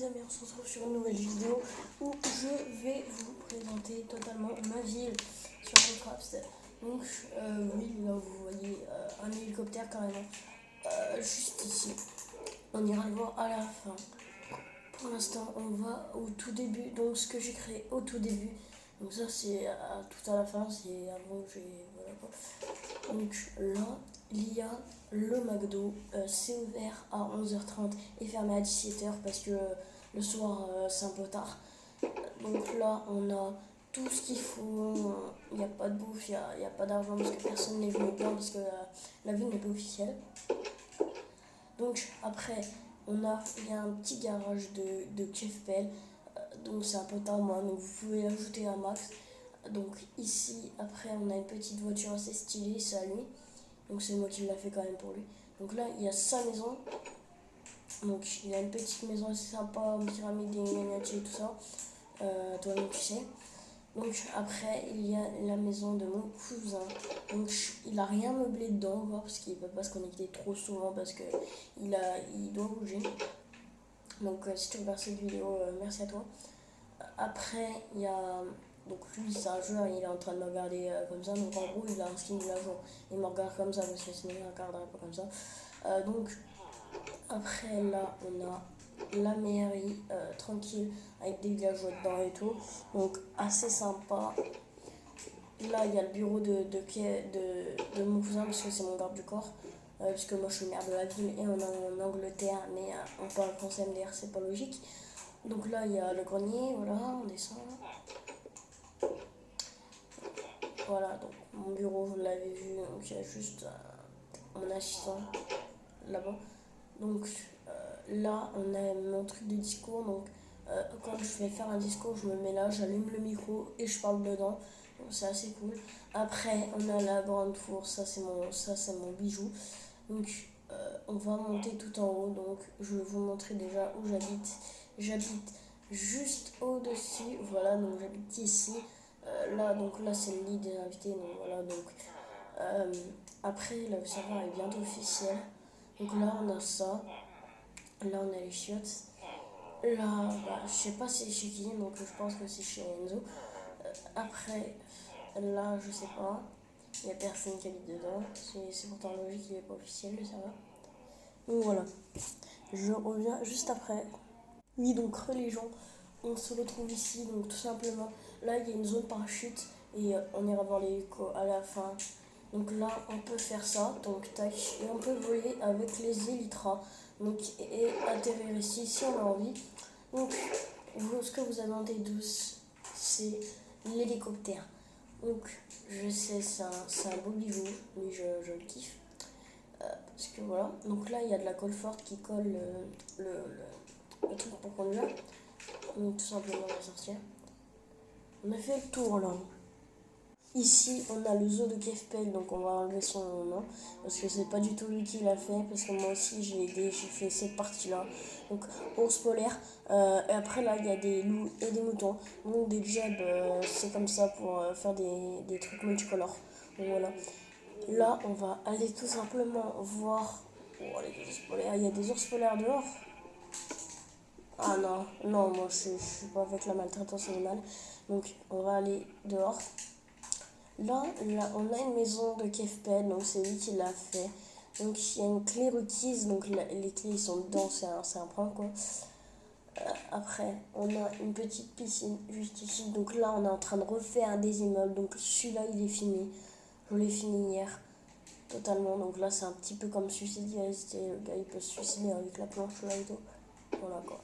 amis, on se retrouve sur une nouvelle vidéo où je vais vous présenter totalement ma ville sur Minecraft. Donc oui, là vous voyez un hélicoptère carrément juste ici. On ira le voir à la fin. Pour l'instant, on va au tout début, donc ce que j'ai créé au tout début. Donc ça c'est tout à la fin, c'est avant que j'ai... Voilà quoi. Donc là, il y a le McDo, c'est ouvert à 11h30 et fermé à 17h parce que le soir c'est un peu tard. Donc là, on a tout ce qu'il faut, il n'y a pas de bouffe, il n'y a pas d'argent parce que personne n'est venu plein parce que la ville n'est pas officielle. Donc après, il y a un petit garage de KFPL, donc c'est un peu tard moi, donc vous pouvez ajouter un max. Donc ici, après, on a une petite voiture assez stylée, c'est à lui. Donc c'est moi qui l'a fait quand même pour lui. Donc là, il y a sa maison. Donc il y a une petite maison assez sympa, en pyramide, des miniatures et tout ça. Toi-même tu sais. Donc après, il y a la maison de mon cousin. Donc il a rien meublé dedans encore parce qu'il ne peut pas se connecter trop souvent parce que il doit bouger. Donc si tu regardes cette vidéo, merci à toi. Après, il y a... Donc lui, c'est un joueur, il est en train de me regarder comme ça. Donc en gros, il a un skin de la jour. Il me regarde comme ça parce que sinon, il ne regarderait pas comme ça. Donc après, là, on a la mairie tranquille avec des villageois dedans et tout. Donc assez sympa. Là, il y a le bureau de mon cousin parce que c'est mon garde du corps. Parce que moi, je suis maire de la ville et on est en Angleterre, mais on parle français MDR, c'est pas logique. Donc là, il y a le grenier, voilà, on descend. Voilà, donc mon bureau, vous l'avez vu, donc il y a juste mon assistant là-bas. Donc là, on a mon truc de discours. Donc quand je vais faire un discours, je me mets là, j'allume le micro et je parle dedans. Donc c'est assez cool. Après, on a la grande tour, ça c'est mon bijou. Donc on va monter tout en haut. Donc je vais vous montrer déjà où j'habite. J'habite juste au-dessus. Voilà, donc j'habite ici. Là, donc là c'est le lit des invités. Donc voilà, donc après le serveur est bientôt officiel. Donc là on a ça. Là on a les chiottes. Là, je sais pas si c'est chez qui, donc je pense que c'est chez Enzo. Après, là je sais pas. Il n'y a personne qui habite dedans. C'est pourtant logique, il n'est pas officiel le serveur. Donc voilà. Je reviens juste après. Oui, donc les gens, on se retrouve ici, donc tout simplement. Là, il y a une zone parachute et on ira voir les échos à la fin. Donc là, on peut faire ça, donc tac, et on peut voler avec les élytras, donc et atterrir ici si on a envie. Donc, ce que vous attendez tous, c'est l'hélicoptère. Donc, je sais, c'est un beau bijou, mais je le kiffe. Parce que voilà, donc là, il y a de la colle forte qui colle le truc pour conduire. Donc, tout simplement, on va sortir. On a fait le tour là. Ici, on a le zoo de KFPL, donc on va enlever son nom, parce que c'est pas du tout lui qui l'a fait, parce que moi aussi j'ai aidé, j'ai fait cette partie-là. Donc, ours polaire, et après là, il y a des loups et des moutons, donc des jobs, c'est comme ça pour faire des trucs multicolores. Donc voilà. Là, on va aller tout simplement voir... Oh, les ours polaires, il y a des ours polaires dehors. Ah non, non, moi je suis pas avec la maltraitance animale, donc on va aller dehors. Là, on a une maison de KFPL, donc c'est lui qui l'a fait. Donc il y a une clé requise, donc les clés sont dedans, c'est un point quoi. Après, on a une petite piscine juste ici. Donc là, on est en train de refaire des immeubles. Donc celui-là, il est fini. Je l'ai fini hier, totalement. Donc là, c'est un petit peu comme suicide. Le gars, il peut se suicider avec la planche là et tout. Voilà quoi.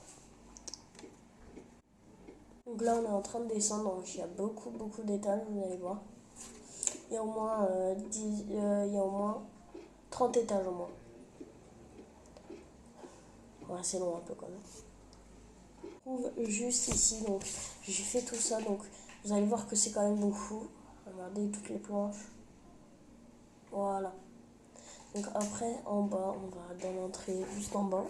Donc là, on est en train de descendre. Donc il y a beaucoup, beaucoup d'étages, vous allez voir. Il y a au moins, il y a au moins 30 étages au moins. Ouais, c'est long un peu quand même. Je trouve juste ici, donc j'ai fait tout ça, donc vous allez voir que c'est quand même beaucoup. Regardez toutes les planches. Voilà. Donc après, en bas, on va dans l'entrée juste en bas.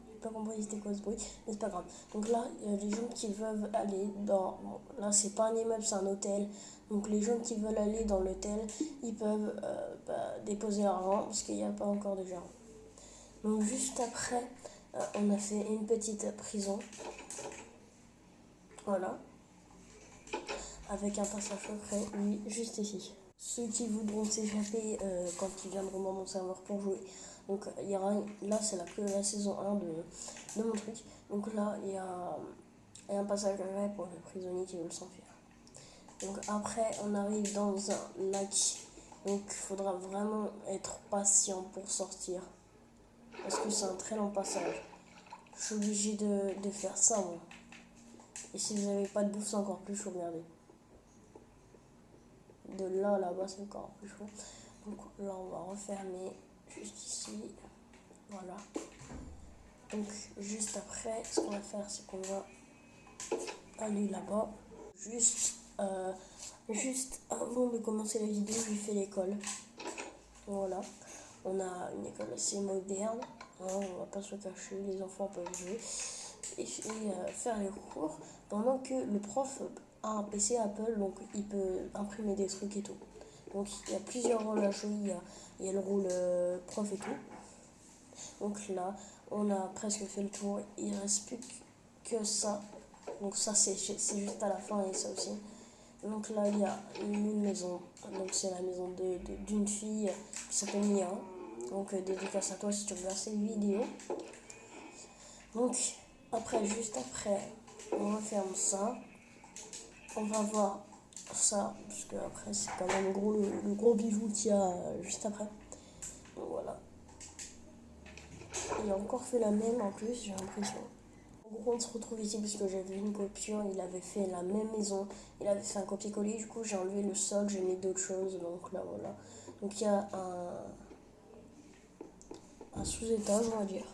J'ai pas compris c'était quoi ce bruit, mais c'est pas grave. Donc là, il y a des gens qui veulent aller dans... Bon, là, c'est pas un immeuble, c'est un hôtel. Donc les gens qui veulent aller dans l'hôtel, ils peuvent déposer leur rang parce qu'il n'y a pas encore de gérant. Donc juste après, on a fait une petite prison. Voilà. Avec un passage secret, lui, juste ici. Ceux qui voudront s'échapper quand ils viendront dans mon serveur pour jouer. Donc il y aura, là c'est la saison 1 de mon truc. Donc là il y a un passage secret pour les prisonniers qui veulent s'enfuir. Donc après on arrive dans un lac. Donc il faudra vraiment être patient pour sortir. Parce que c'est un très long passage. Je suis obligé de faire ça moi. Et si vous n'avez pas de bouffe c'est encore plus chaud, regardez. De là à là-bas c'est encore plus chaud. Donc là on va refermer juste ici. Voilà. Donc juste après, ce qu'on va faire, c'est qu'on va aller là-bas. Juste avant de commencer la vidéo, j'ai fait l'école. Voilà. On a une école assez moderne. Hein, on va pas se le cacher, les enfants peuvent jouer et faire les cours. Pendant que le prof a un PC Apple, donc il peut imprimer des trucs et tout. Donc il y a plusieurs rôles à jouer. Il y a le rôle prof et tout. Donc là, on a presque fait le tour. Il ne reste plus que ça. Donc ça, c'est juste à la fin et ça aussi. Donc là, il y a une maison. Donc c'est la maison d'une fille qui s'appelle Mia. Donc dédicace à toi si tu regardes cette vidéo. Donc après, juste après, on referme ça. On va voir ça. Parce que après, c'est quand même le gros bijou qu'il y a juste après. Donc voilà. Il a encore fait la même en plus, j'ai l'impression. En gros, on se retrouve ici parce que j'avais une copiure, il avait fait la même maison, il avait fait un copier-coller, du coup j'ai enlevé le sol, j'ai mis d'autres choses, donc là voilà. Donc il y a un sous-étage, on va dire.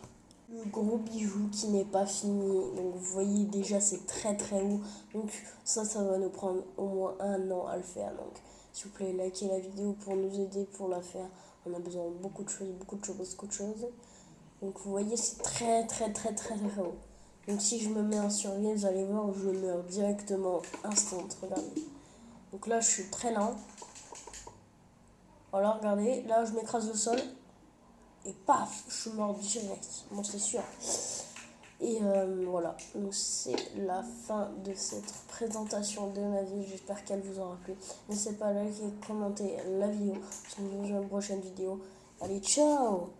Le gros bijou qui n'est pas fini, donc vous voyez déjà c'est très très haut, donc ça va nous prendre au moins 1 an à le faire. Donc s'il vous plaît, likez la vidéo pour nous aider pour la faire. On a besoin de beaucoup de choses, beaucoup de choses, beaucoup de choses. Donc vous voyez c'est très très très très très haut. Donc si je me mets en survie, vous allez voir, je meurs directement, instant, regardez. Donc là, je suis très lent. Voilà, regardez, là, je m'écrase au sol. Et paf, je suis mort direct. Bon, c'est sûr. Et voilà, donc c'est la fin de cette présentation de ma vie. J'espère qu'elle vous aura plu. N'hésitez pas à liker, commenter la vidéo. On se retrouve dans une prochaine vidéo. Allez, ciao!